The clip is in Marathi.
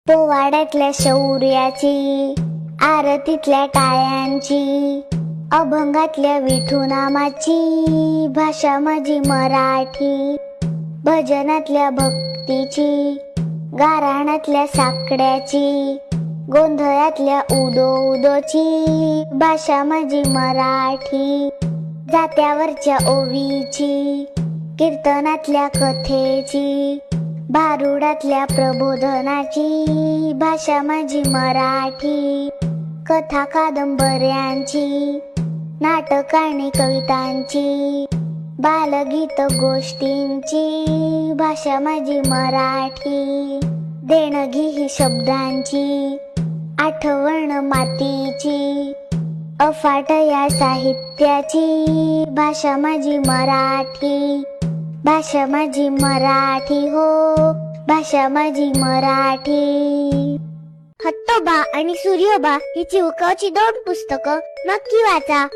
पोवाड्यातल्या शौर्याची, आरतीतल्या टाळ्यांची, अभंगातल्या विठुनामाची भाषा माझी मराठी. भजनातल्या भक्तीची, गाराणातल्या साकड्याची, गोंधळातल्या उदो उदोची भाषा माझी मराठी. जात्यावरच्या ओवीची, कीर्तनातल्या कथेची, भारुडातल्या प्रबोधनाची भाषा माझी मराठी. कथा कादंबऱ्यांची, नाटक आणि कवितांची, बालगीत गोष्टींची भाषा माझी मराठी. देणगी ही शब्दांची, आठवण मातीची, अफाट या साहित्याची भाषा माझी मराठी. भाषा माझी मराठी हो, भाषा माझी मराठी. हत्तोबा आणि सूर्योबा ही चिवकाची 2 पुस्तकं नक्की वाचा.